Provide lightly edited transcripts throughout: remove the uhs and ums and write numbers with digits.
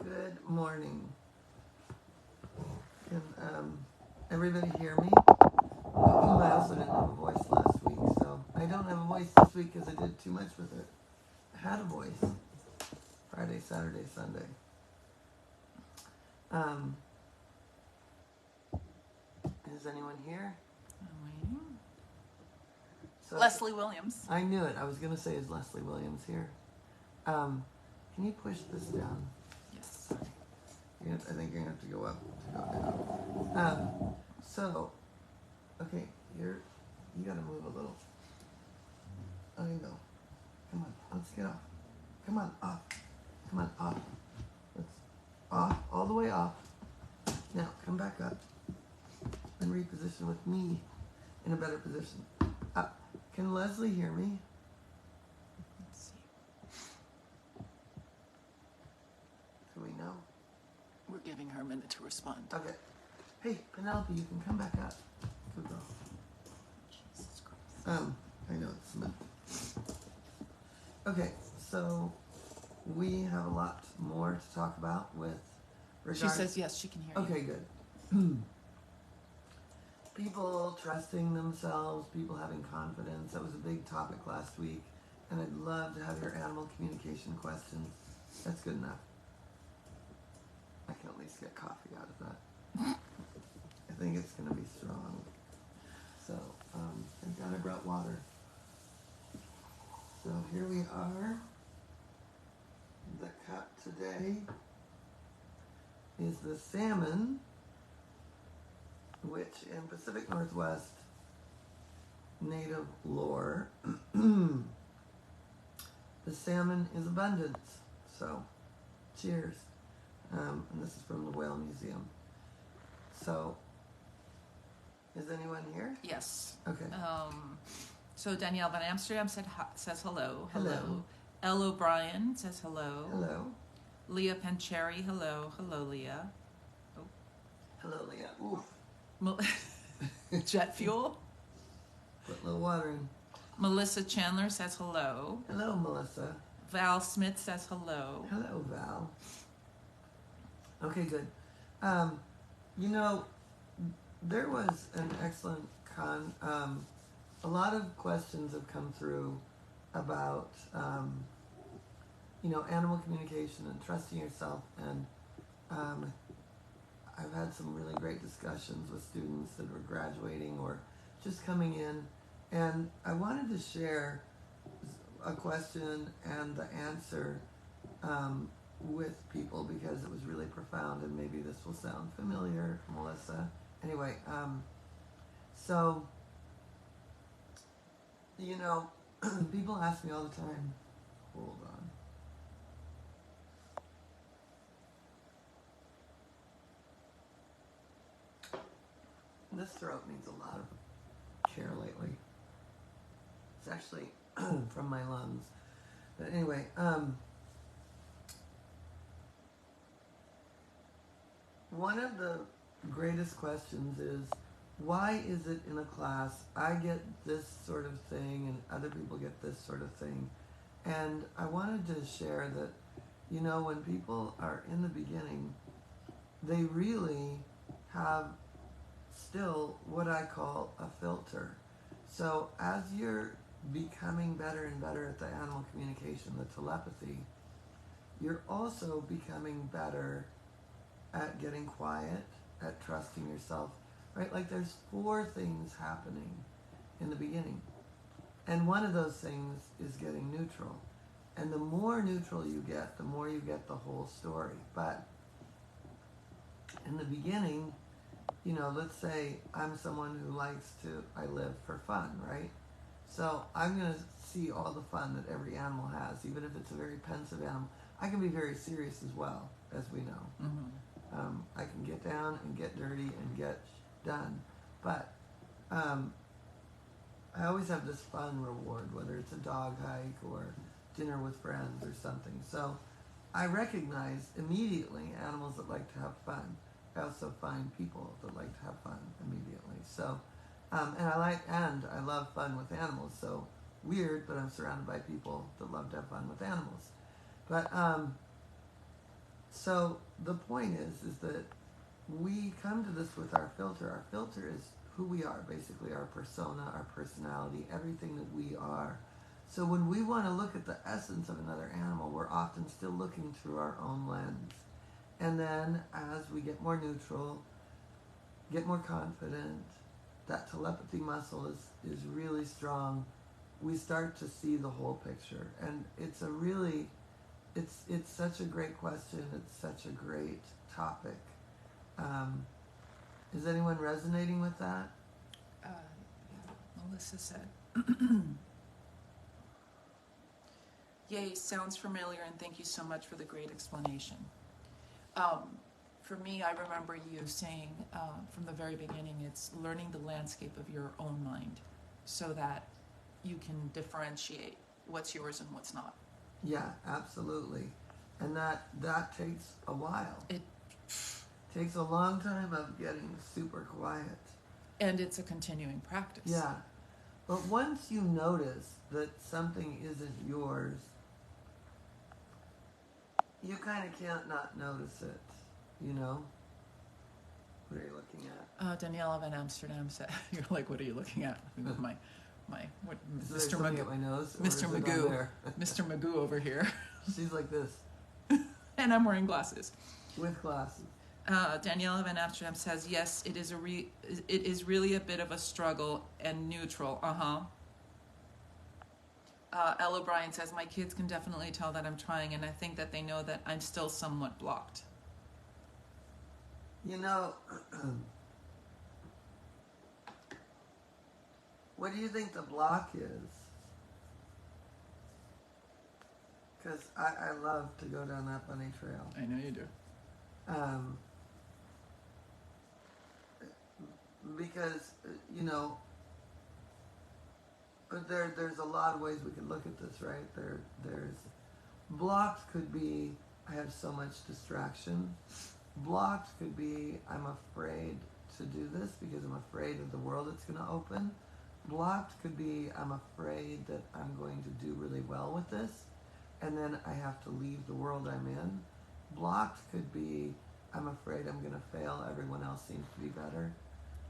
Good morning. Can everybody hear me? I also didn't have a voice last week, so I don't have a voice this week because I did too much with it. I had a voice Friday, Saturday, Sunday. Is anyone here? I'm waiting. So Leslie Williams. I knew it. I was going to say, is Leslie Williams here? Can you push this down? Yes. Sorry. I think you're going to have to go up to go down. Okay, you got to move a little. There you go. Come on, let's get off. Come on, off. Come on, off. Let's off, all the way off. Now, come back up and reposition with me in a better position. Up. Can Leslie hear me? Let's see. Do we know? We're giving her a minute to respond. Okay. Hey, Penelope, you can come back up. Good girl. Jesus Christ. I know it's meant. Okay, so we have a lot more to talk about with She says yes, she can hear you. Okay, good. People trusting themselves, people having confidence. That was a big topic last week, and I'd love to have your animal communication questions. That's good enough. I can at least get coffee out of that. I think it's going to be strong. So, thank God I brought water. So here we are. The cup today is the salmon, which in Pacific Northwest native lore, the salmon is abundance. So, cheers. And this is from the Whale Museum. So, is anyone here? Yes. Okay. So Danielle Van Amsterdam says hello. Hello. Elle O'Brien says hello. Hello. Leah Pancheri, hello. Hello, Leah. Oh. Hello, Leah. Oof. Jet fuel. Put a little water in. Melissa Chandler says hello. Hello, Melissa. Val Smith says hello. Hello, Val. Okay, good. There was an excellent a lot of questions have come through about, animal communication and trusting yourself. And I've had some really great discussions with students that were graduating or just coming in. And I wanted to share a question and the answer with people because it was really profound, and maybe this will sound familiar, Melissa. Anyway, people ask me all the time, hold on. This throat needs a lot of care lately. It's actually from my lungs. But anyway, one of the greatest questions is, why is it in a class I get this sort of thing and other people get this sort of thing? And I wanted to share that, when people are in the beginning, they really have still what I call a filter. So as you're becoming better and better at the animal communication, the telepathy, you're also becoming better at getting quiet, at trusting yourself, right? Like there's 4 things happening in the beginning. And one of those things is getting neutral. And the more neutral you get, the more you get the whole story. But in the beginning, let's say I'm someone who I live for fun, right? So I'm going to see all the fun that every animal has, even if it's a very pensive animal. I can be very serious as well, as we know. Mm-hmm. I can get down and get dirty and get done. But I always have this fun reward, whether it's a dog hike or dinner with friends or something. So I recognize immediately animals that like to have fun. I also find people that like to have fun immediately. So, and I love fun with animals. So weird, but I'm surrounded by people that love to have fun with animals. But So the point is that we come to this with our filter. Our filter is who we are, basically our persona, our personality, everything that we are. So when we want to look at the essence of another animal, we're often still looking through our own lens. And then as we get more neutral, get more confident, that telepathy muscle is really strong, we start to see the whole picture. And it's a really, it's such a great question. It's such a great topic. Is anyone resonating with that? Yeah, Melissa said. Yay, sounds familiar, and thank you so much for the great explanation. For me, I remember you saying from the very beginning, it's learning the landscape of your own mind so that you can differentiate what's yours and what's not. Yeah, absolutely. And that takes a while. It takes a long time of getting super quiet. And it's a continuing practice. Yeah. But once you notice that something isn't yours, you kind of can't not notice it, you know? What are you looking at? Daniela Van Amsterdam said, you're like, what are you looking at? With my what, Is there something at my nose? Mr. Magoo. Mr. Magoo over here. She's like this. And I'm wearing glasses. With glasses. Daniela Van Amsterdam says, yes, it is really a bit of a struggle and neutral. Elle O'Brien says, my kids can definitely tell that I'm trying, and I think that they know that I'm still somewhat blocked. You know, what do you think the block is? Because I love to go down that bunny trail. I know you do. Because, you know, there's a lot of ways we can look at this, right? There's blocks could be, I have so much distraction. Blocks could be, I'm afraid to do this because I'm afraid of the world it's going to open. Blocks could be, I'm afraid that I'm going to do really well with this, and then I have to leave the world I'm in. Blocks could be, I'm afraid I'm going to fail, everyone else seems to be better.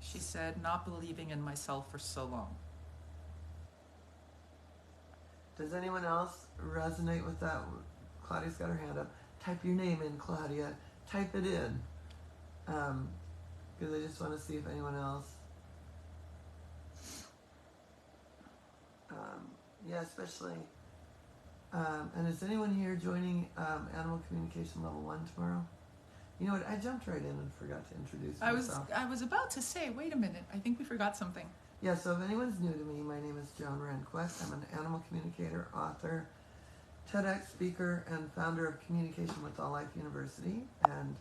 She said, not believing in myself for so long. Does anyone else resonate with that? Claudia's got her hand up. Type your name in, Claudia. Type it in. Because I just want to see if anyone else... yeah, especially... and is anyone here joining Animal Communication Level 1 tomorrow? You know what? I jumped right in and forgot to introduce myself. I was about to say, wait a minute. I think we forgot something. Yeah, so if anyone's new to me, my name is Joan Ranquet. I'm an animal communicator, author, TEDx speaker, and founder of Communication with All Life University. And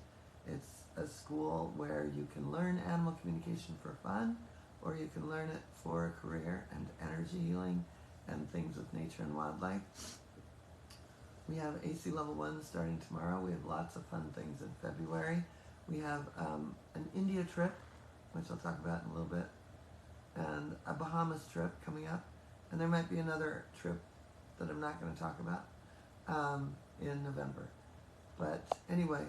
it's a school where you can learn animal communication for fun, or you can learn it for a career and energy healing and things with nature and wildlife. We have AC Level 1 starting tomorrow. We have lots of fun things in February. We have an India trip, which I'll talk about in a little bit, and a Bahamas trip coming up. And there might be another trip that I'm not going to talk about in November. But anyway,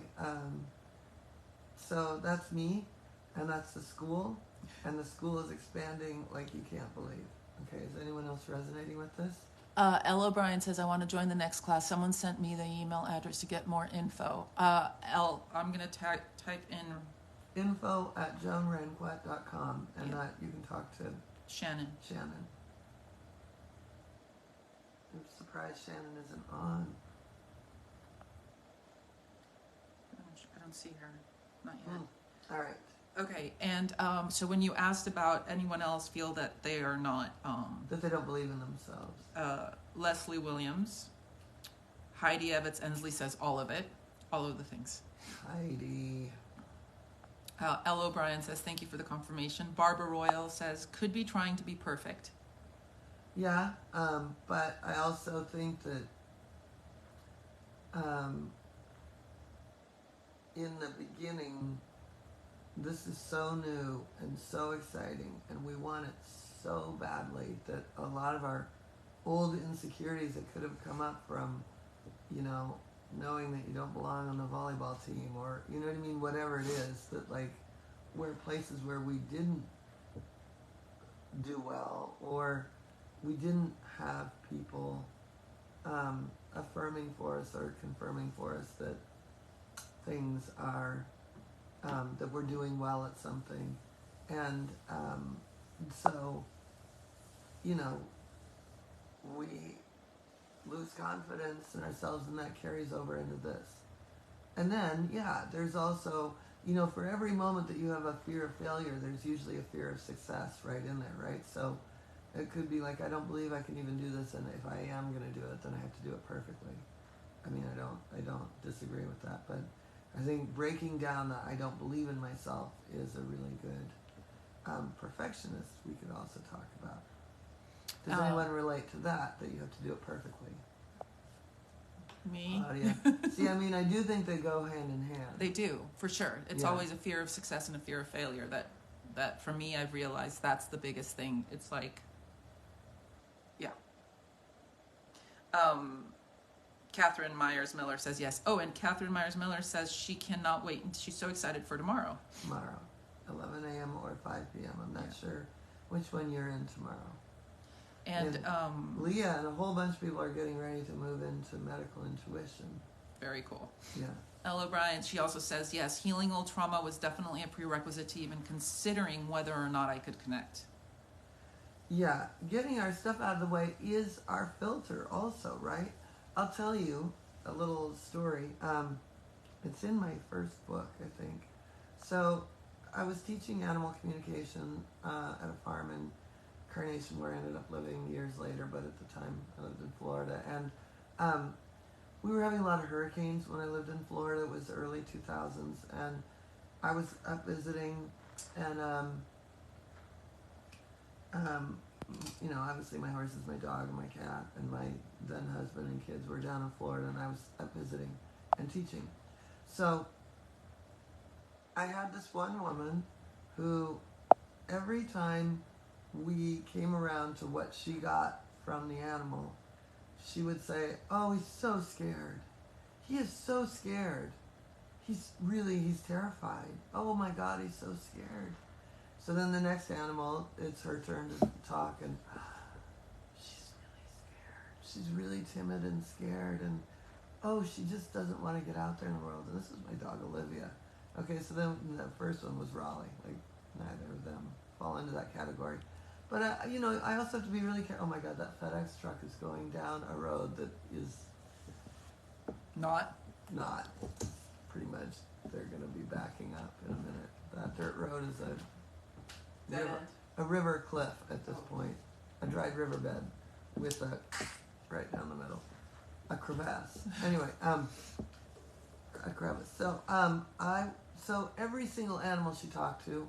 so that's me, and that's the school. And the school is expanding like you can't believe. Okay, is anyone else resonating with this? Elle O'Brien says, I want to join the next class. Someone sent me the email address to get more info. Elle, I'm going to type in... info@joanranquet.com, and Yeah. that you can talk to Shannon. I'm surprised Shannon isn't on. I don't see her. Not yet. All right. Okay, and so when you asked about anyone else feel that they are not... That they don't believe in themselves. Leslie Williams, Heidi Evans Ensley says all of it, all of the things. Heidi. Elle O'Brien says, thank you for the confirmation. Barbara Royal says, could be trying to be perfect. Yeah, but I also think that in the beginning, this is so new and so exciting, and we want it so badly that a lot of our old insecurities that could have come up from, you know, knowing that you don't belong on the volleyball team, or you know what I mean, whatever it is, that like where places where we didn't do well, or we didn't have people affirming for us or confirming for us that things are that we're doing well at something. And so, you know, we lose confidence in ourselves, and that carries over into this. And then, yeah, there's also, you know, for every moment that you have a fear of failure, there's usually a fear of success right in there, right? So it could be like, I don't believe I can even do this, and if I am going to do it, then I have to do it perfectly. I mean, I don't disagree with that, but I think breaking down that I don't believe in myself is a really good perfectionist we could also talk about. Does anyone relate to that you have to do it perfectly? Me? See, I mean, I do think they go hand in hand. They do, for sure. It's always a fear of success and a fear of failure. That for me, I've realized that's the biggest thing. It's like, yeah. Catherine Myers-Miller says yes. Oh, and Catherine Myers-Miller says she cannot wait. And she's so excited for tomorrow. Tomorrow, 11 a.m. or 5 p.m. I'm not sure which one you're in tomorrow. And Leah and a whole bunch of people are getting ready to move into medical intuition. Very cool. Yeah. Elle O'Brien, she also says, yes, healing old trauma was definitely a prerequisite to even considering whether or not I could connect. Yeah, getting our stuff out of the way is our filter also, right? I'll tell you a little story. It's in my first book, I think. So I was teaching animal communication at a farm in Carnation, where I ended up living years later, but at the time I lived in Florida. And we were having a lot of hurricanes when I lived in Florida. It was early 2000s, and I was up visiting, and you know, obviously my horses, my dog, and my cat, and my then husband and kids were down in Florida, and I was up visiting and teaching. So I had this one woman who, every time we came around to what she got from the animal, she would say, "Oh, he's so scared. He is so scared. He's terrified. Oh my God, he's so scared." So then the next animal, it's her turn to talk, and she's really scared. She's really timid and scared, and oh, she just doesn't want to get out there in the world. And this is my dog, Olivia. Okay, so then the first one was Raleigh. Like, neither of them fall into that category. But, you know, I also have to be really careful. Oh my God, that FedEx truck is going down a road that is Not. Pretty much, they're going to be backing up in a minute. That dirt road is a river cliff at this point, a dried riverbed with a right down the middle, a crevasse. Anyway, a crevice. So so every single animal she talked to,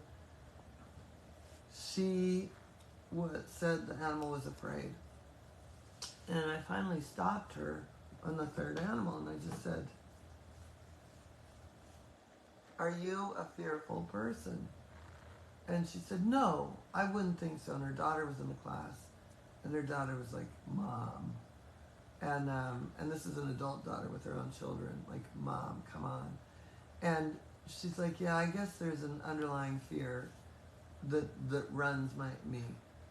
she said the animal was afraid, and I finally stopped her on the third animal, and I just said, "Are you a fearful person?" And she said, "No, I wouldn't think so." And her daughter was in the class, and her daughter was like, "Mom," and this is an adult daughter with her own children, like, "Mom, come on." And she's like, "Yeah, I guess there's an underlying fear that runs me,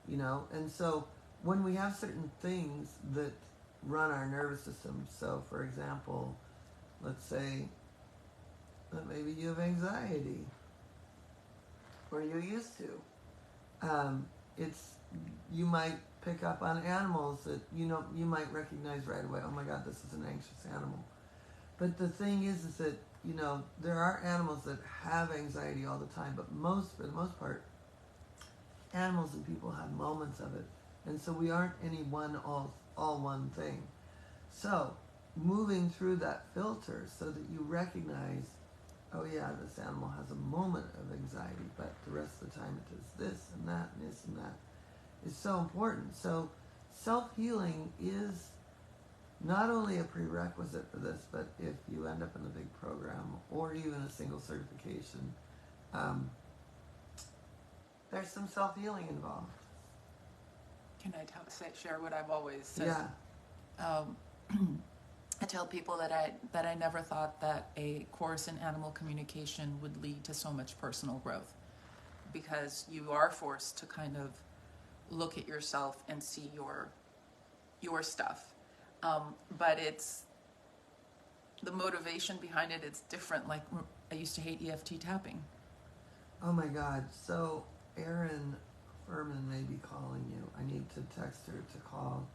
you know." And so when we have certain things that run our nervous system, so for example, let's say that maybe you have anxiety, or you used to. You might pick up on animals that you might recognize right away. Oh my God, this is an anxious animal. But the thing is that there are animals that have anxiety all the time, but for the most part, animals and people have moments of it, and so we aren't any all one thing. So moving through that filter so that you recognize, oh yeah, this animal has a moment of anxiety, but the rest of the time it does this and that and this and that, is so important. So self-healing is not only a prerequisite for this, but if you end up in a big program or even a single certification, there's some self-healing involved. Can I share what I've always said? Yeah. I tell people that I never thought that a course in animal communication would lead to so much personal growth, because you are forced to kind of look at yourself and see your stuff. But it's the motivation behind it. It's different. Like, I used to hate EFT tapping. Oh my God. So Erin Furman may be calling you. I need to text her to call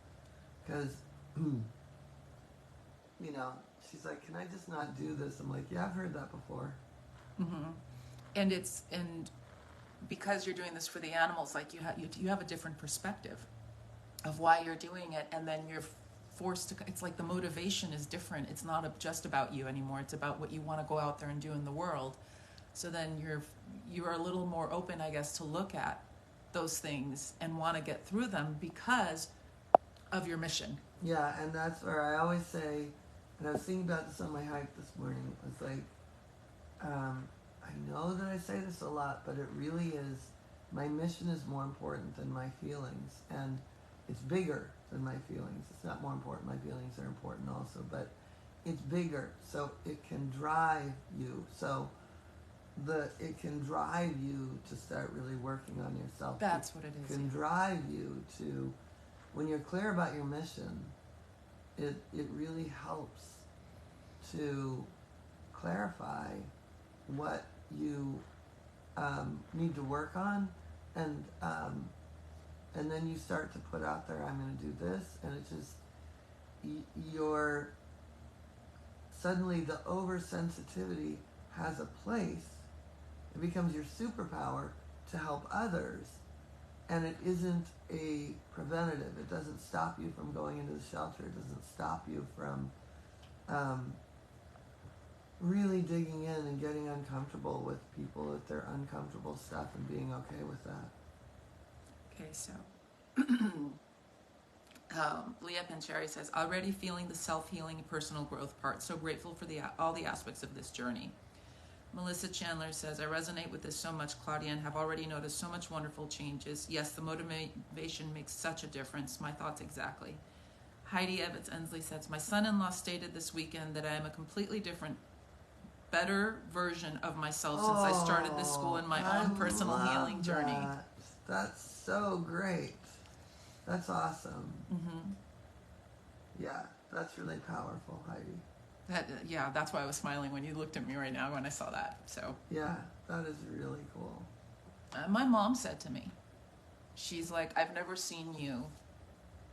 because, you know, she's like, can I just not do this? I'm like, yeah, I've heard that before. Mm-hmm. And because you're doing this for the animals, like you have a different perspective of why you're doing it, and then you're forced to. It's like the motivation is different. It's not just about you anymore. It's about what you want to go out there and do in the world. So then you're a little more open, I guess, to look at those things and want to get through them because of your mission. Yeah, and that's where I always say, and I was thinking about this on my hike this morning. It was like, I know that I say this a lot, but it really is. My mission is more important than my feelings, and it's bigger than my feelings. It's not more important. My feelings are important also, but it's bigger, so it can drive you. So it can drive you to start really working on yourself. That's what it is. It can drive you to, when you're clear about your mission, it really helps to clarify what you need to work on, and then you start to put out there, I'm going to do this, and it just, suddenly the oversensitivity has a place. It becomes your superpower to help others, and it isn't a preventative. It doesn't stop you from going into the shelter. It doesn't stop you from really digging in and getting uncomfortable with people with their uncomfortable stuff and being okay with that. Okay, so Leah Pancheri says, already feeling the self-healing and personal growth part. So grateful for all the aspects of this journey. Melissa Chandler says, I resonate with this so much, Claudia, and have already noticed so much wonderful changes. Yes, the motivation makes such a difference. My thoughts exactly. Heidi Evans Ensley says, my son-in-law stated this weekend that I am a completely different, better version of myself since I started this school in my own personal healing journey. That's so great. That's awesome. Mm-hmm. Yeah, that's really powerful, Heidi. That's why I was smiling when you looked at me right now when I saw that. So yeah, that is really cool. My mom said to me, she's like, I've never seen you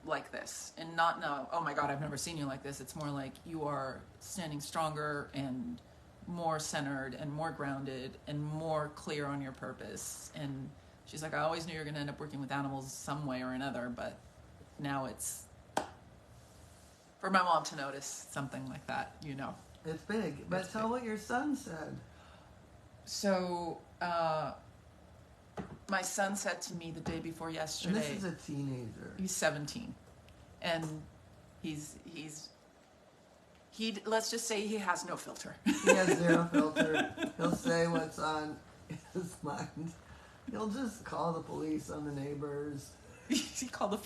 like this, and not no, oh my God, I've never seen you like this. It's more like you are standing stronger and more centered and more grounded and more clear on your purpose. And she's like, I always knew you were going to end up working with animals some way or another, but now it's for my mom to notice something like that, you know. It's big. But tell what your son said. So, my son said to me the day before yesterday. And this is a teenager. He's 17. And let's just say he has no filter. He has zero filter. He'll say what's on his mind. He'll just call the police on the neighbors. He called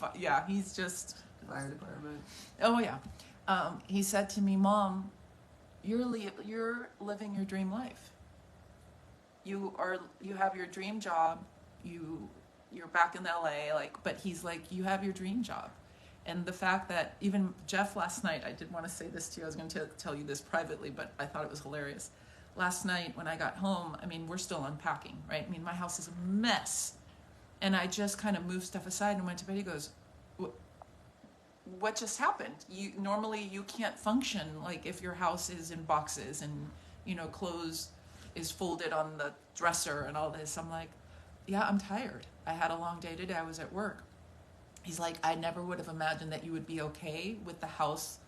he's just... Fire department. Oh, yeah. He said to me, Mom, you're living your dream life. You have your dream job. You're back in LA, but he's like, you have your dream job. And the fact that even Jeff last night, I did want to say this to you, I was going to tell you this privately, but I thought it was hilarious. Last night when I got home, I mean, we're still unpacking, right? I mean, my house is a mess. And I just kind of moved stuff aside and went to bed. He goes, what just happened? Normally you can't function like if your house is in boxes and, clothes is folded on the dresser and all this. I'm like, yeah, I'm tired. I had a long day today. I was at work. He's like, I never would have imagined that you would be okay with the house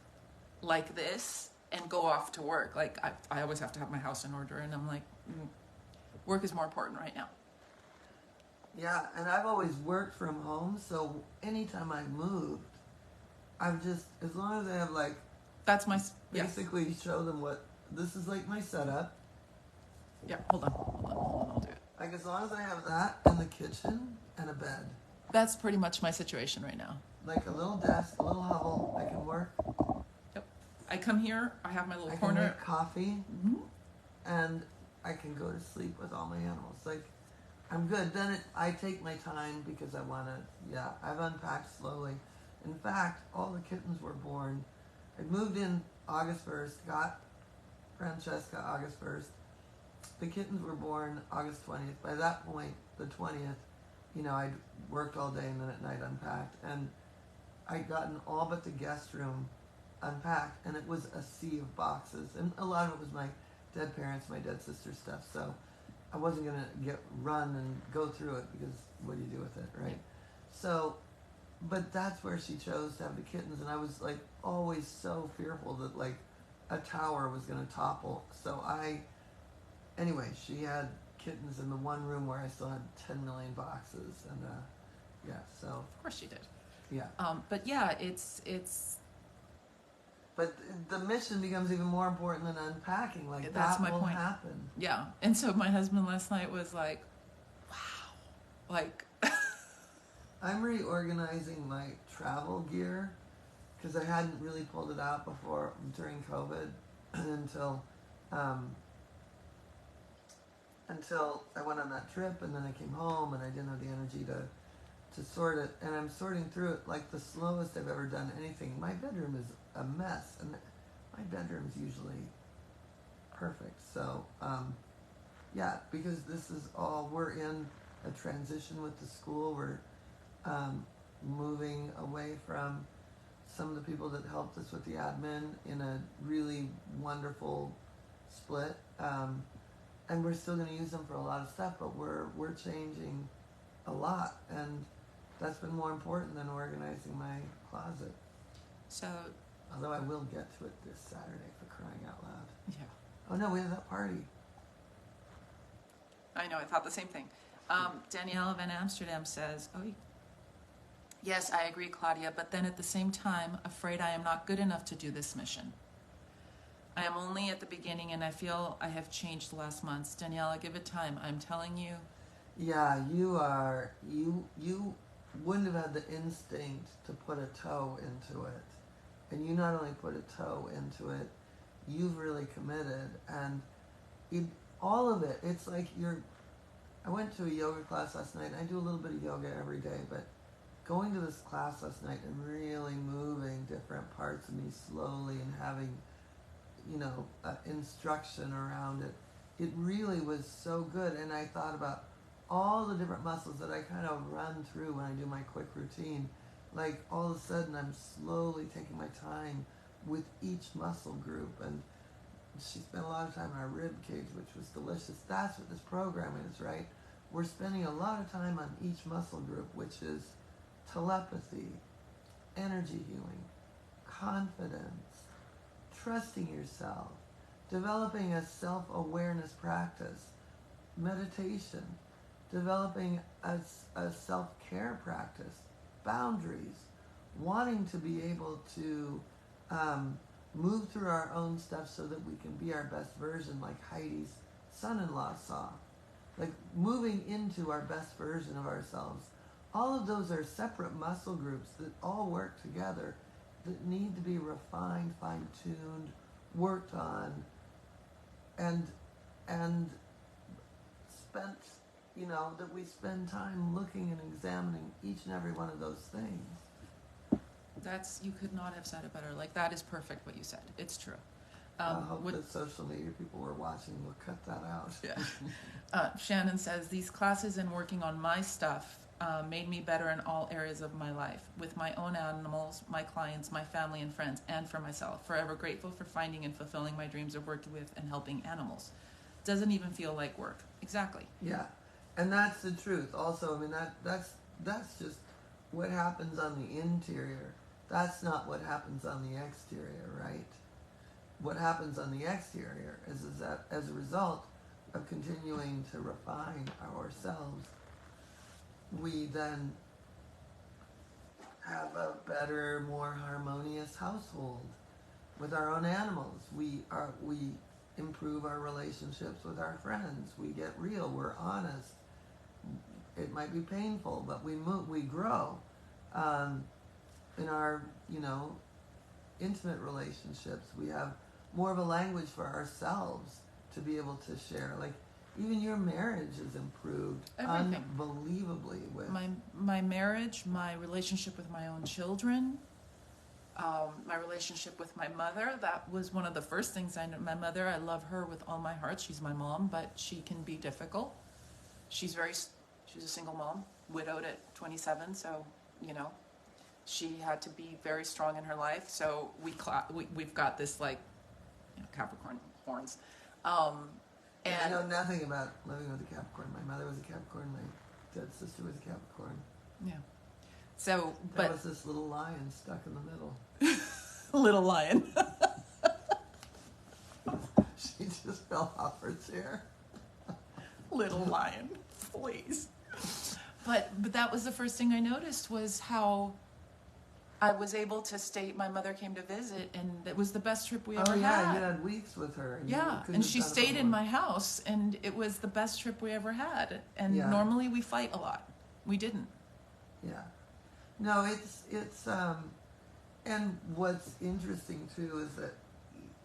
like this and go off to work. Like, I always have to have my house in order. And I'm like, work is more important right now. Yeah, and I've always worked from home, so anytime I've moved, I've just, as long as I have that's my, basically show them what, this is like my setup. Yeah, hold on, I'll do it. Like as long as I have that and the kitchen and a bed. That's pretty much my situation right now. Like a little desk, a little hovel, I can work. Yep. I come here, I have my little I can corner. make coffee, Mhm. and I can go to sleep with all my animals. Like, I'm good. Then I take my time because I want to, yeah, I've unpacked slowly. In fact, all the kittens were born. I moved in August 1st, got Francesca August 1st. The kittens were born August 20th. By that point, the 20th, I'd worked all day and then at night unpacked. And I'd gotten all but the guest room unpacked, and it was a sea of boxes. And a lot of it was my dead parents, my dead sister's stuff. So I wasn't going to run and go through it because what do you do with it, right? So, but that's where she chose to have the kittens. And I was like always so fearful that like a tower was going to topple. So anyway, she had kittens in the one room where I still had 10 million boxes. And yeah, so. Of course she did. Yeah. But yeah, it's. But the mission becomes even more important than unpacking. Like, that's that my will point. happen. Yeah. And so my husband last night was like, wow. Like. I'm reorganizing my travel gear because I hadn't really pulled it out before during COVID until I went on that trip, and then I came home and I didn't have the energy to sort it, and I'm sorting through it like the slowest I've ever done anything. My bedroom is a mess, and my bedroom's usually perfect. So yeah, because this is all, we're in a transition with the school. We're moving away from some of the people that helped us with the admin in a really wonderful split, and we're still going to use them for a lot of stuff, but we're changing a lot, and that's been more important than organizing my closet. So. Although I will get to it this Saturday, for crying out loud. Yeah. Oh no, we have that party. I know, I thought the same thing. Danielle Van Amsterdam says, yes, I agree, Claudia, but then at the same time, afraid I am not good enough to do this mission. I am only at the beginning, and I feel I have changed the last months. Daniela, give it time. I'm telling you. Yeah, you are. You wouldn't have had the instinct to put a toe into it. And you not only put a toe into it, you've really committed. And all of it, it's like I went to a yoga class last night. I do a little bit of yoga every day, but going to this class last night and really moving different parts of me slowly and having, instruction around it, it really was so good. And I thought about all the different muscles that I kind of run through when I do my quick routine. Like, all of a sudden I'm slowly taking my time with each muscle group, and she spent a lot of time in our rib cage, which was delicious. That's what this program is, right? We're spending a lot of time on each muscle group, which is telepathy, energy healing, confidence, trusting yourself, developing a self-awareness practice, meditation, developing a self-care practice, boundaries, wanting to be able to move through our own stuff so that we can be our best version, like Heidi's son-in-law saw. Like, moving into our best version of ourselves. All of those are separate muscle groups that all work together, that need to be refined, fine-tuned, worked on, and spent, that we spend time looking and examining each and every one of those things. You could not have said it better. Like, that is perfect what you said. It's true. I hope that social media people were watching will cut that out. Yeah. Shannon says, these classes and working on my stuff made me better in all areas of my life, with my own animals, my clients, my family and friends, and for myself. Forever grateful for finding and fulfilling my dreams of working with and helping animals. Doesn't even feel like work. Exactly. Yeah, and that's the truth. Also, I mean, that's just what happens on the interior. That's not what happens on the exterior, right? What happens on the exterior is that as a result of continuing to refine ourselves, we then have a better, more harmonious household with our own animals. We improve our relationships with our friends. We get real. We're honest. It might be painful, but we move. We grow in our intimate relationships. We have more of a language for ourselves to be able to share. Like, even your marriage has improved Everything. unbelievably with My marriage, my relationship with my own children, my relationship with my mother. That was one of the first things I knew. My mother, I love her with all my heart. She's my mom, but she can be difficult. She's a single mom, widowed at 27, so, you know, she had to be very strong in her life. So we've got this, like, you know, Capricorn horns. And I And know nothing about living with a Capricorn. My mother was a Capricorn. My dead sister was a Capricorn. yeah. So, There but was this little lion stuck in the middle. little lion. She just fell off her chair. Little lion, please. But that was the first thing I noticed, was how I was able to state my mother came to visit, and it was the best trip we ever Oh yeah, had. you had weeks with her. And Yeah, you couldn't and have she done it stayed in alone. my house, and it was the best trip we ever had. And Yeah. normally we fight a lot. We didn't. Yeah. No, it's and what's interesting too is that,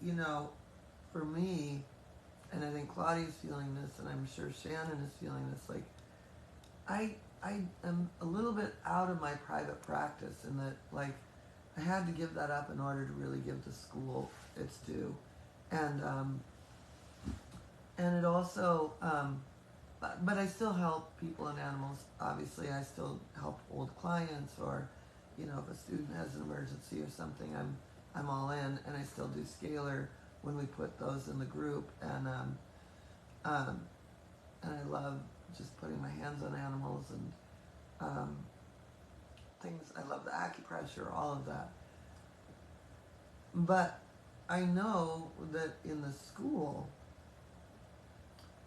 you know, for me, and I think Claudia's feeling this, and I'm sure Shannon is feeling this, like, I am a little bit out of my private practice in that, like, I had to give that up in order to really give the school its due, and it also, but I still help people and animals. Obviously, I still help old clients, or, you know, if a student has an emergency or something, I'm all in, and I still do scalar when we put those in the group, and I love just putting my hands on animals and things. I love the acupressure, all of that. But I know that in the school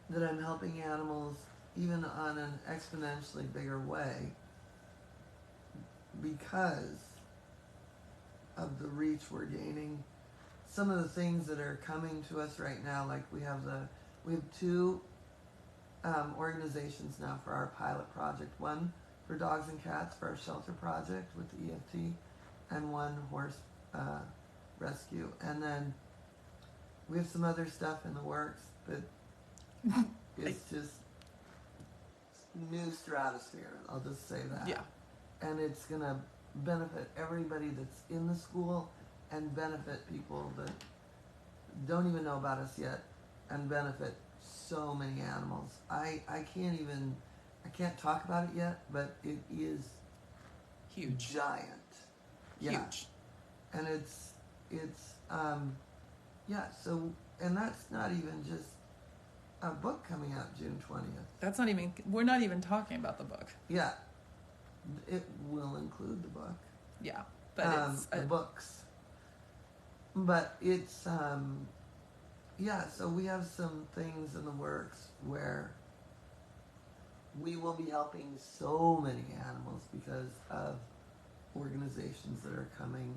that I'm helping animals even on an exponentially bigger way because of the reach we're gaining. Some of the things that are coming to us right now, like we have two organizations now for our pilot project. One for dogs and cats for our shelter project with the EFT, and one horse rescue. And then we have some other stuff in the works that is just new stratosphere. I'll just say that. Yeah. And it's going to benefit everybody that's in the school and benefit people that don't even know about us yet and benefit so many animals. I can't talk about it yet, but it is Huge. giant. Yeah. Huge. And it's yeah, so, and that's not even just a book coming out June 20th. We're not even talking about the book. Yeah. It will include the book. Yeah. But it's the books. But it's yeah, so we have some things in the works where we will be helping so many animals because of organizations that are coming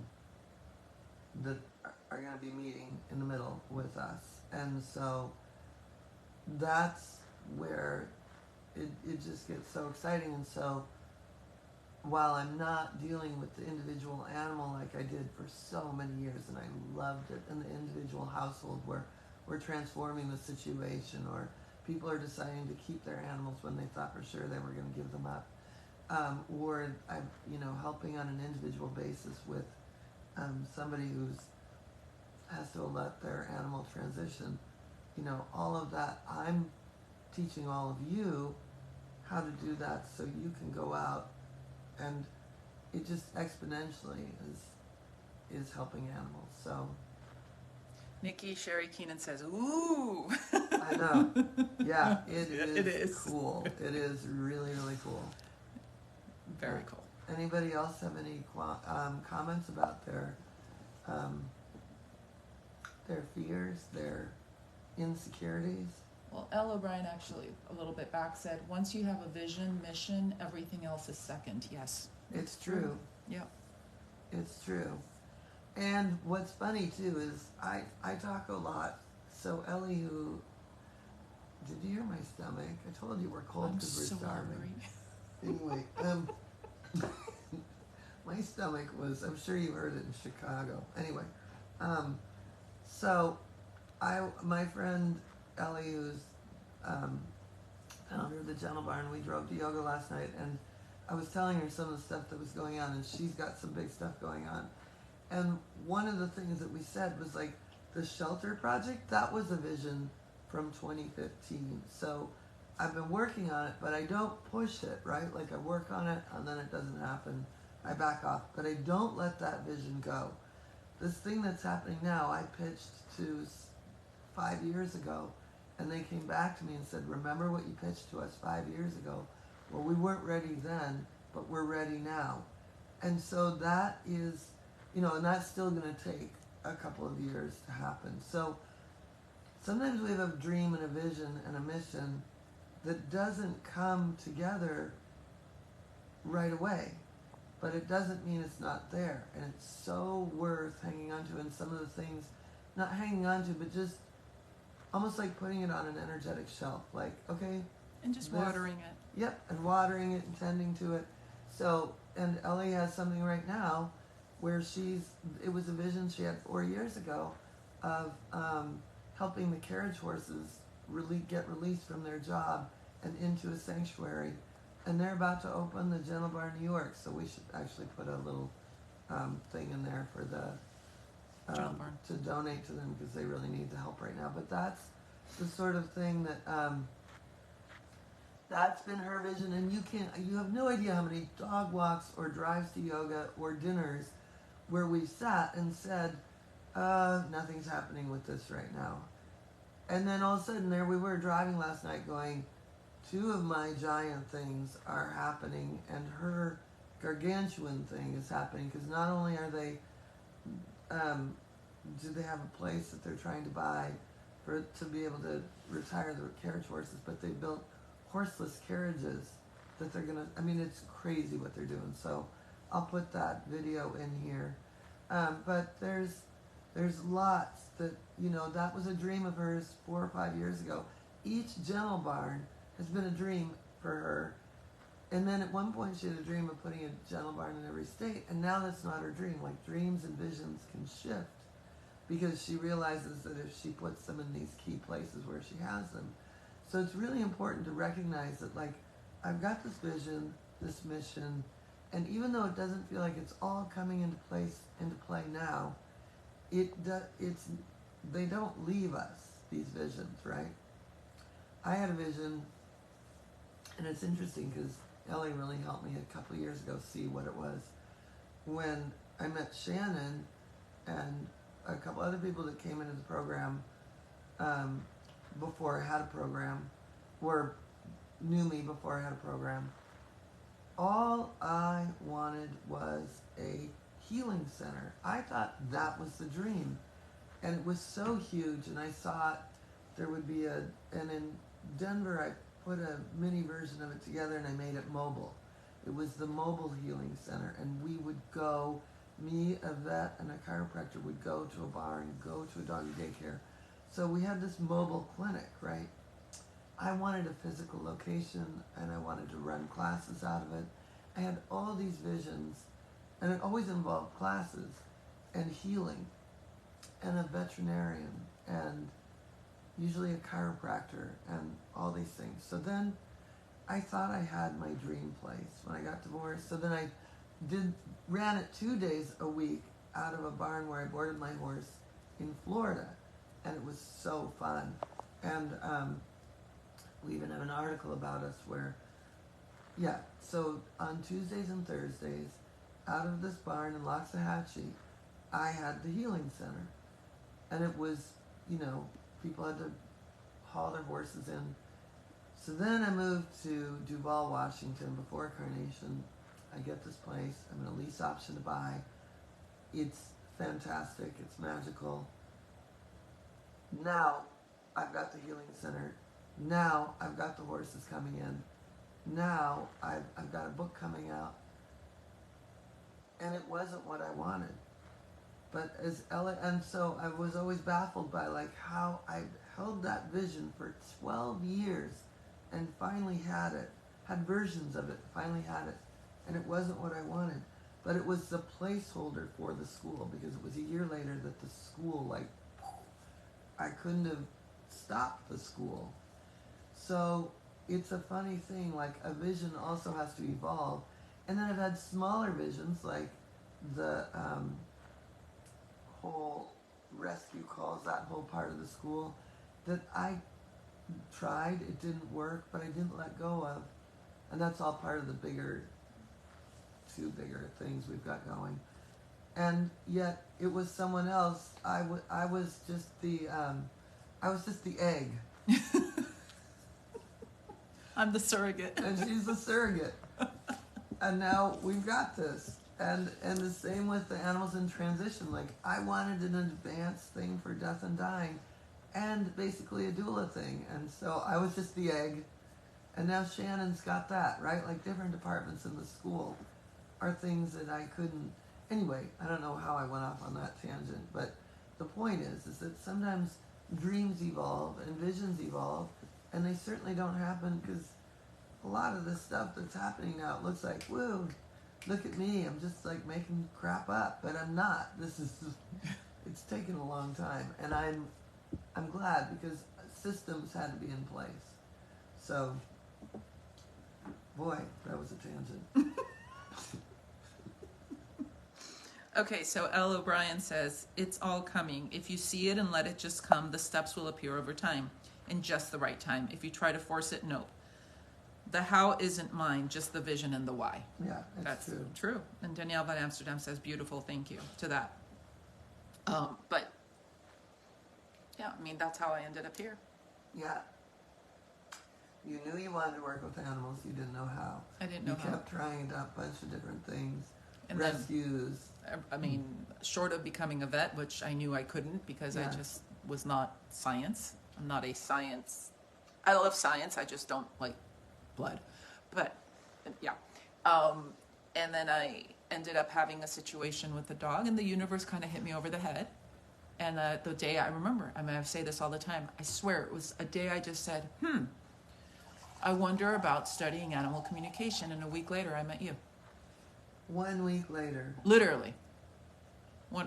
that are going to be meeting in the middle with us. And so that's where it just gets so exciting. And so while I'm not dealing with the individual animal like I did for so many years, and I loved it, in the individual household where we're transforming the situation, or people are deciding to keep their animals when they thought for sure they were going to give them up, or I'm, helping on an individual basis with somebody who's has to let their animal transition. All of that, I'm teaching all of you how to do that so you can go out, and it just exponentially is helping animals. So Nikki Sherry Keenan says, "Ooh." I know. Yeah, it is is cool. It is really, really cool. Very cool. Anybody else have any comments about their fears, their insecurities? Well, Elle O'Brien actually a little bit back said, once you have a vision, mission, everything else is second. Yes. It's true. Yep. It's true. And what's funny too is I talk a lot. So Ellie, did you hear my stomach? I told you we're cold I'm because we're so starving. hungry. Anyway, my stomach was, I'm sure you heard it in Chicago. Anyway, um, so my friend Ellie, who's um, founder of the Gentle Barn, we drove to yoga last night, and I was telling her some of the stuff that was going on, and she's got some big stuff going on. And one of the things that we said was like the shelter project, that was a vision from 2015. So I've been working on it, but I don't push it, right? Like I work on it and then it doesn't happen. I back off, but I don't let that vision go. This thing that's happening now, I pitched to 5 years ago, and they came back to me and said, remember what you pitched to us 5 years ago? Well, we weren't ready then, but we're ready now. And so that is, and that's still going to take a couple of years to happen. So sometimes we have a dream and a vision and a mission that doesn't come together right away, but it doesn't mean it's not there. And it's so worth hanging on to. And some of the things, not hanging on to, but just almost like putting it on an energetic shelf. Like, okay. And just watering it. Yep, and watering it and tending to it. So, and Ellie has something right now where it was a vision she had 4 years ago of helping the carriage horses get released from their job and into a sanctuary. And they're about to open the Gentle Barn, New York, so we should actually put a little thing in there for the Gentle Barn to donate to them because they really need the help right now. But that's the sort of thing that that's been her vision, and you have no idea how many dog walks or drives to yoga or dinners where we've sat and said, nothing's happening with this right now. And then all of a sudden there we were driving last night going, 2 of my giant things are happening and her gargantuan thing is happening, because not only are they, do they have a place that they're trying to buy to be able to retire the carriage horses, but they built horseless carriages that they're gonna, it's crazy what they're doing. So I'll put that video in here. But there's lots that, that was a dream of hers 4 or 5 years ago. Each Gentle Barn has been a dream for her. And then at one point she had a dream of putting a Gentle Barn in every state, and now that's not her dream. Like, dreams and visions can shift because she realizes that if she puts them in these key places where she has them. So it's really important to recognize that, like, I've got this vision, this mission, and even though it doesn't feel like it's all coming into play now, they don't leave us, these visions, right? I had a vision, and it's interesting because Ellie really helped me a couple of years ago see what it was. When I met Shannon and a couple other people that came into the program before I had a program, or knew me before I had a program, all I wanted was a healing center. I thought that was the dream. And it was so huge, and I thought there would be and in Denver I put a mini version of it together and I made it mobile. It was the mobile healing center, and we would go, me, a vet, and a chiropractor would go to a barn, go to a doggy daycare. So we had this mobile clinic, right? I wanted a physical location, and I wanted to run classes out of it. I had all these visions, and it always involved classes and healing and a veterinarian and usually a chiropractor and all these things. So then I thought I had my dream place when I got divorced. So then I ran it 2 days a week out of a barn where I boarded my horse in Florida, and it was so fun. And we even have an article about us where, so on Tuesdays and Thursdays, out of this barn in Loxahatchee, I had the healing center. And it was, people had to haul their horses in. So then I moved to Duval, Washington before Carnation. I get this place. I'm in a lease option to buy. It's fantastic. It's magical. Now I've got the healing center. Now I've got the horses coming in. Now I've got a book coming out. And it wasn't what I wanted. But and so I was always baffled by like how I held that vision for 12 years and finally had it, had versions of it, finally had it, and it wasn't what I wanted. but it was the placeholder for the school because it was a year later that the school, like, I couldn't have stopped the school. So it's a funny thing, like a vision also has to evolve. And then I've had smaller visions, like the whole rescue calls, that whole part of the school, that I tried, it didn't work, but I didn't let go of. And that's all part of the two bigger things we've got going. And yet it was someone else. I was just the egg. I'm the surrogate. And she's the surrogate. And now we've got this. And the same with the animals in transition. Like, I wanted an advanced thing for death and dying and basically a doula thing. And so I was just the egg. And now Shannon's got that, right? Like, different departments in the school are things that I couldn't. Anyway, I don't know how I went off on that tangent, but the point is that sometimes dreams evolve and visions evolve, and they certainly don't happen because a lot of this stuff that's happening now, it looks like, woo, look at me, I'm just like making crap up, but I'm not. This is just, it's taken a long time, and I'm glad because systems had to be in place. So, boy, that was a tangent. Okay, so L. O'Brien says, it's all coming. If you see it and let it just come, the steps will appear over time, in just the right time. If you try to force it, nope. The how isn't mine, just the vision and the why. Yeah, that's true. And Danielle Van Amsterdam says, beautiful, thank you to that. But, yeah, I mean, that's how I ended up here. Yeah. You knew you wanted to work with animals, you didn't know how. I didn't know how. You kept trying a bunch of different things. And rescues. I mean, short of becoming a vet, which I knew I couldn't because I just was not science. I'm not a science. I love science. I just don't like blood. But yeah. And then I ended up having a situation with the dog, and the universe kind of hit me over the head. And the day I remember, I mean, I say this all the time. I swear it was a day I just said, I wonder about studying animal communication. And a week later, I met you. 1 week later. Literally. I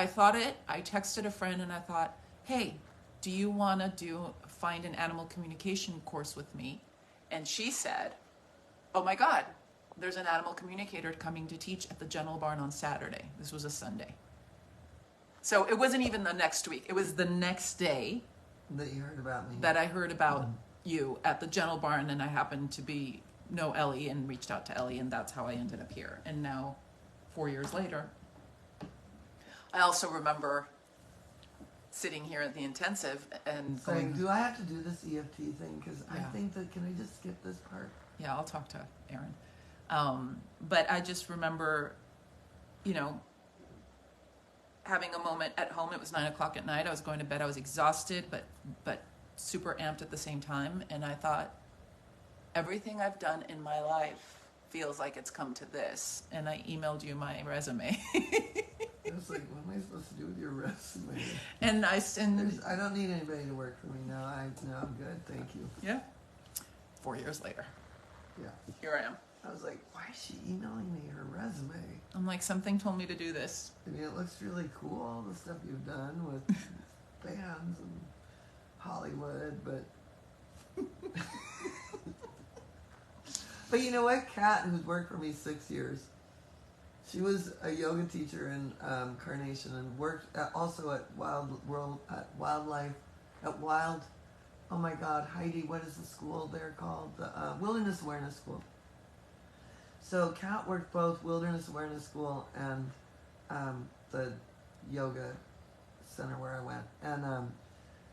thought it, I texted a friend and I thought, hey, do you want to find an animal communication course with me? And she said, oh my God, there's an animal communicator coming to teach at the General Barn on Saturday. This was a Sunday. So it wasn't even the next week. It was the next day that you heard about me. That I heard about you at the General Barn, and I happened to know Ellie and reached out to Ellie, and that's how I ended up here. And now, 4 years later, I also remember sitting here at the intensive and saying, do I have to do this EFT thing? Because Yeah. I think that, can I just skip this part? Yeah, I'll talk to Erin. But I just remember, having a moment at home. It was 9 o'clock at night. I was going to bed. I was exhausted, but super amped at the same time. And I thought, everything I've done in my life feels like it's come to this. And I emailed you my resume. I was like, what am I supposed to do with your resume? And I don't need anybody to work for me now. I'm good. Thank you. Yeah. 4 years later. Yeah. Here I am. I was like, why is she emailing me her resume? I'm like, something told me to do this. I mean, it looks really cool, all the stuff you've done with bands and Hollywood, but... But you know what? Kat, who's worked for me 6 years, she was a yoga teacher in Carnation and worked also at oh my God, Heidi, what is the school there called? The Wilderness Awareness School. So Kat worked both Wilderness Awareness School and the yoga center where I went. And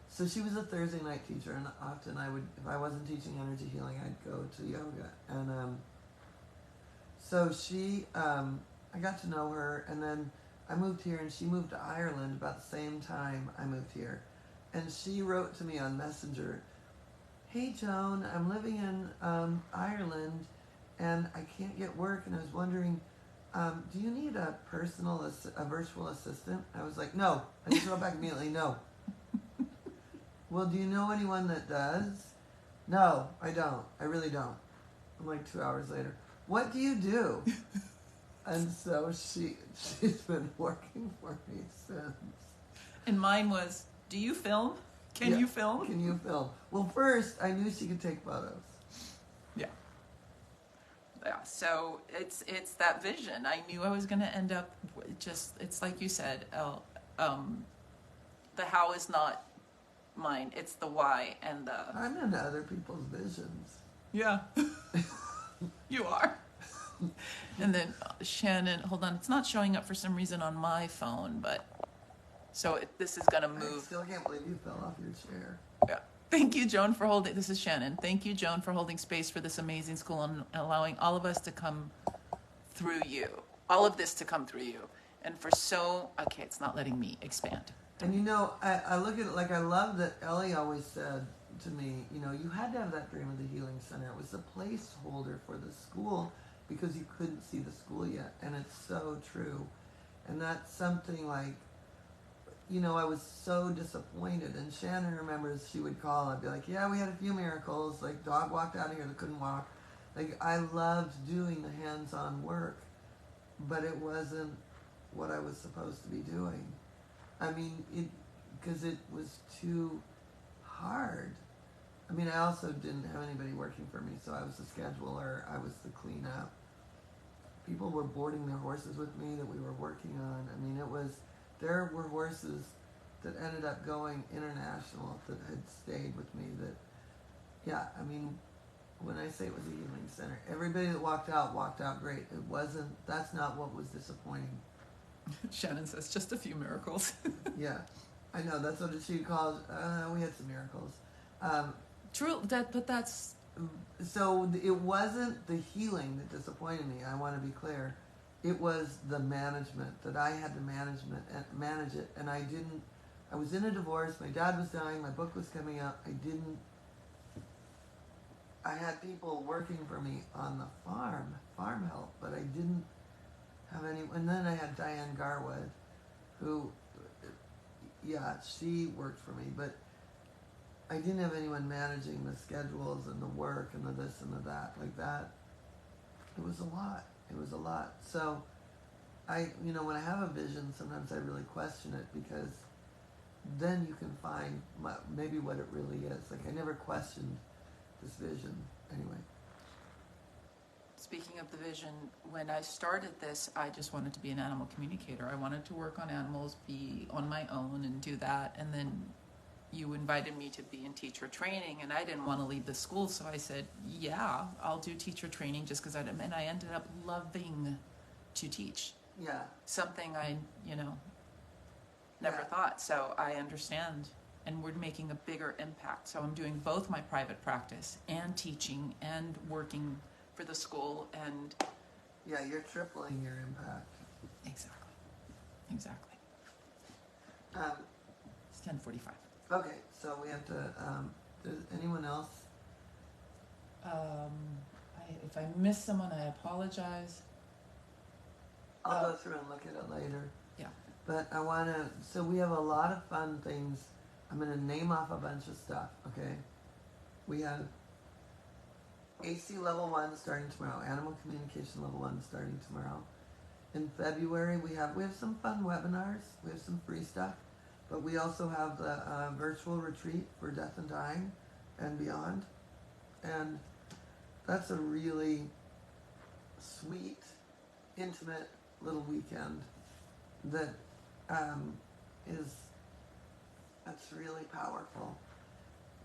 so she was a Thursday night teacher, and often I would, if I wasn't teaching energy healing, I'd go to yoga. And so she, I got to know her, and then I moved here, and she moved to Ireland about the same time I moved here. And she wrote to me on Messenger, hey Joan, I'm living in Ireland, and I can't get work, and I was wondering, do you need a virtual assistant? I was like, no. I just wrote back immediately, no. Well, do you know anyone that does? No, I don't. I really don't. I'm like 2 hours later. what do you do? And so she's been working for me since. And mine was, do you film? Can you film? Can you film? Well, first, I knew she could take photos. Yeah. Yeah, so it's that vision. I knew I was going to end up just, it's like you said, the how is not mine, it's the why and the... I'm into other people's visions. Yeah. You are. And then Shannon, hold on, it's not showing up for some reason on my phone, but so this is going to move. I still can't believe you fell off your chair. Yeah. Thank you, Joan, for holding, this is Shannon. Thank you, Joan, for holding space for this amazing school and allowing all of us to come through you. All of this to come through you. And for okay, it's not letting me expand. And you know, I look at it like I love that Ellie always said to me, you know, you had to have that dream of the Healing Center. It was a placeholder for the school because you couldn't see the school yet. And it's so true. And that's something like, you know, I was so disappointed. And Shannon remembers she would call. I'd be like, yeah, we had a few miracles. Like, dog walked out of here that couldn't walk. Like, I loved doing the hands-on work, but it wasn't what I was supposed to be doing. I mean, because it was too hard. I mean, I also didn't have anybody working for me, so I was the scheduler, I was the cleanup. People were boarding their horses with me that we were working on. I mean, there were horses that ended up going international that had stayed with me that, yeah, I mean, when I say it was a healing center, everybody that walked out great. It wasn't, that's not what was disappointing. Shannon says, just a few miracles. Yeah, I know, that's what she called, we had some miracles. True, but that's... So it wasn't the healing that disappointed me, I want to be clear. It was the management, that I had to manage it, and I was in a divorce, my dad was dying, my book was coming out, I had people working for me on the farm help, but I didn't have any, and then I had Diane Garwood, who, yeah, she worked for me, but I didn't have anyone managing the schedules and the work and the this and the that, like that. It was a lot. So when I have a vision, sometimes I really question it because then you can find maybe what it really is. Like I never questioned this vision anyway. Speaking of the vision, when I started this, I just wanted to be an animal communicator. I wanted to work on animals, be on my own and do that. And then you invited me to be in teacher training, and I didn't want to leave the school, so I said, yeah, I'll do teacher training just because and I ended up loving to teach. Yeah. Something I, never thought. So I understand, and we're making a bigger impact. So I'm doing both my private practice and teaching and working for the school, and... Yeah, you're tripling your impact. Exactly. It's 10:45. Okay, so we have to, does anyone else? If I miss someone, I apologize. I'll go through and look at it later. Yeah. But I want to, so we have a lot of fun things. I'm going to name off a bunch of stuff, okay? We have AC Level 1 starting tomorrow, Animal Communication Level 1 starting tomorrow. In February, we have some fun webinars. We have some free stuff. But we also have the virtual retreat for death and dying and beyond. And that's a really sweet, intimate little weekend that that's really powerful.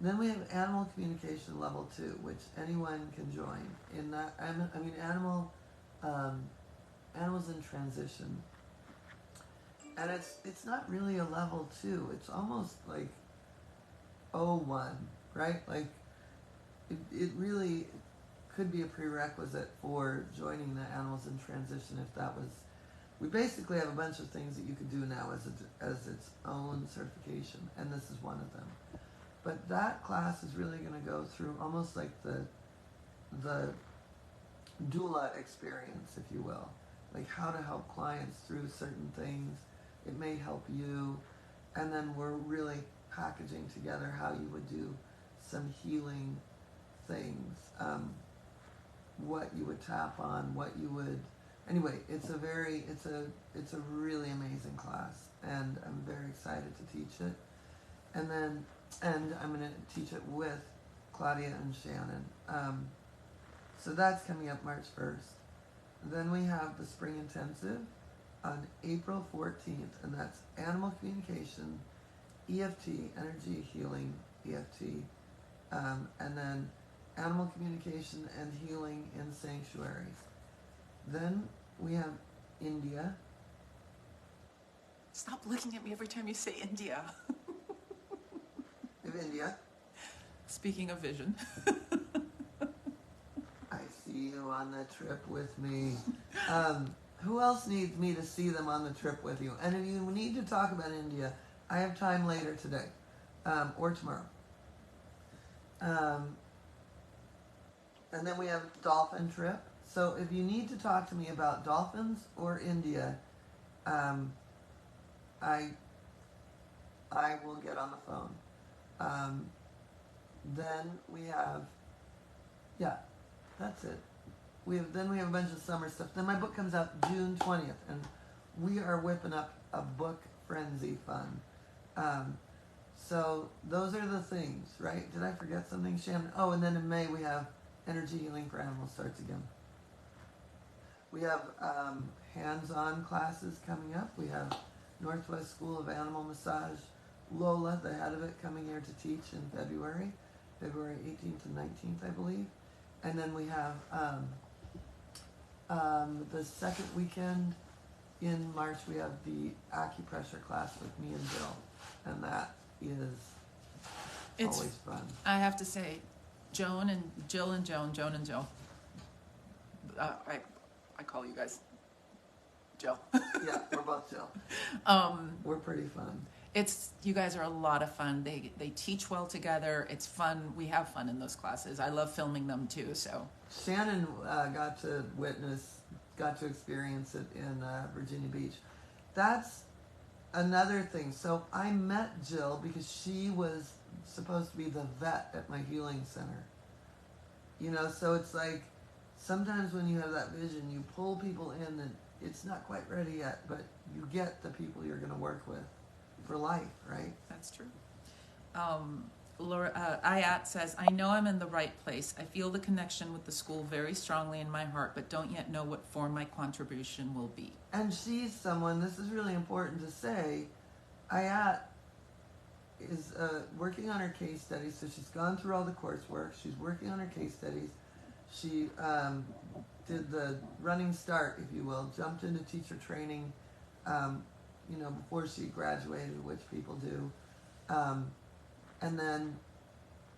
Then we have Animal Communication Level 2, which anyone can join. In that, animals in transition. And it's not really a level 2. It's almost like 01, right? Like it really could be a prerequisite for joining the Animals in Transition if that was. We basically have a bunch of things that you could do now as its own certification, and this is one of them. But that class is really going to go through almost like the doula experience, if you will, like how to help clients through certain things. It may help you, and then we're really packaging together how you would do some healing things. what you would tap on, what you would. Anyway, it's a really amazing class, and I'm very excited to teach it. And I'm going to teach it with Claudia and Shannon. So that's coming up March 1st. Then we have the Spring Intensive on April 14th, and that's Animal Communication, EFT, Energy Healing, EFT, and then Animal Communication and Healing in Sanctuaries. Then we have India. Stop looking at me every time you say India. Of India. Speaking of vision. I see you on the trip with me. Who else needs me to see them on the trip with you? And if you need to talk about India, I have time later today, or tomorrow. And then we have dolphin trip. So if you need to talk to me about dolphins or India, I will get on the phone. Then we have, yeah, that's it. We have a bunch of summer stuff. Then my book comes out June 20th, and we are whipping up a book frenzy fun. So those are the things, right? Did I forget something, Shannon? Oh, and then in May we have Energy Healing for Animals starts again. We have hands-on classes coming up. We have Northwest School of Animal Massage. Lola, the head of it, coming here to teach in February 18th and 19th, I believe. And then we have the second weekend in March, we have the acupressure class with me and Jill, and that is always fun. I have to say, Joan and Jill and Joan, Joan and Jill. I call you guys Jill. Yeah, we're both Jill. We're pretty fun. You guys are a lot of fun. They teach well together. It's fun. We have fun in those classes. I love filming them too. So Shannon got to experience it in Virginia Beach. That's another thing. So I met Jill because she was supposed to be the vet at my healing center. You know, so it's like sometimes when you have that vision, you pull people in and it's not quite ready yet, but you get the people you're going to work with for life, right? That's true. Laura Ayat says, I know I'm in the right place. I feel the connection with the school very strongly in my heart, but don't yet know what form my contribution will be. And she's someone, this is really important to say, Ayat is working on her case studies, so she's gone through all the coursework, she's working on her case studies, she did the running start, if you will, jumped into teacher training, you know, before she graduated, which people do, and then,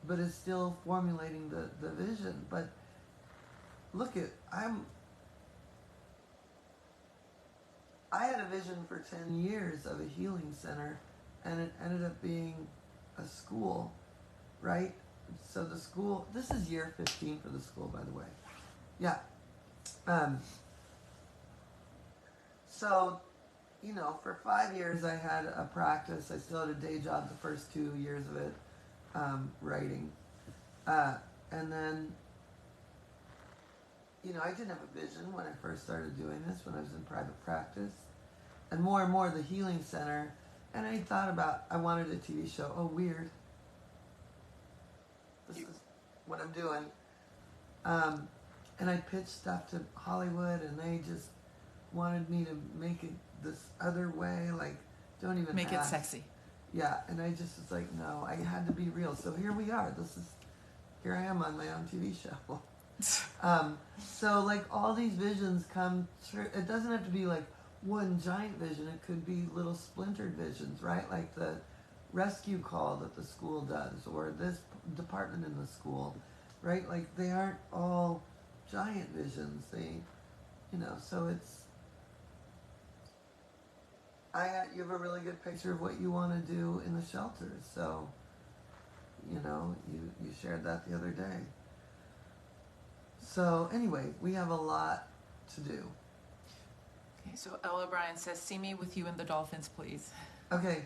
but is still formulating the vision. But look at, I had a vision for 10 years of a healing center, and it ended up being a school, right? So the school, this is year 15 for the school, by the way. Yeah. So, you know, for 5 years I had a practice. I still had a day job the first 2 years of it, writing. And then, you know, I didn't have a vision when I first started doing this, when I was in private practice. And more the healing center. And I thought about, I wanted a TV show. Oh, weird. This is what I'm doing. And I pitched stuff to Hollywood, and they just wanted me to make it this other way, like, don't even make ask. It sexy. Yeah, and I just was like, no, I had to be real. So here we are. Here I am on my own TV show. So like all these visions come through. It doesn't have to be like one giant vision. It could be little splintered visions, right? Like the rescue call that the school does, or this department in the school, right? Like they aren't all giant visions. They, you know, so it's, you have a really good picture of what you want to do in the shelters. So, you know, you shared that the other day. So anyway, we have a lot to do. Okay, so Ella Bryan says, see me with you and the dolphins, please. Okay.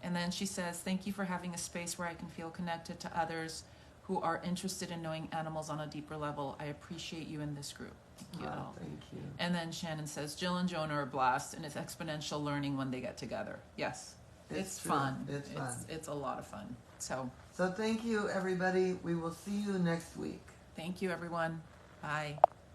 And then she says, thank you for having a space where I can feel connected to others who are interested in knowing animals on a deeper level. I appreciate you in this group. Thank you. Wow, thank you. And then Shannon says, Jill and Joan are a blast, and it's exponential learning when they get together. Yes, it's true. fun. It's fun. It's a lot of fun. So thank you, everybody. We will see you next week. thank you, everyone. Bye.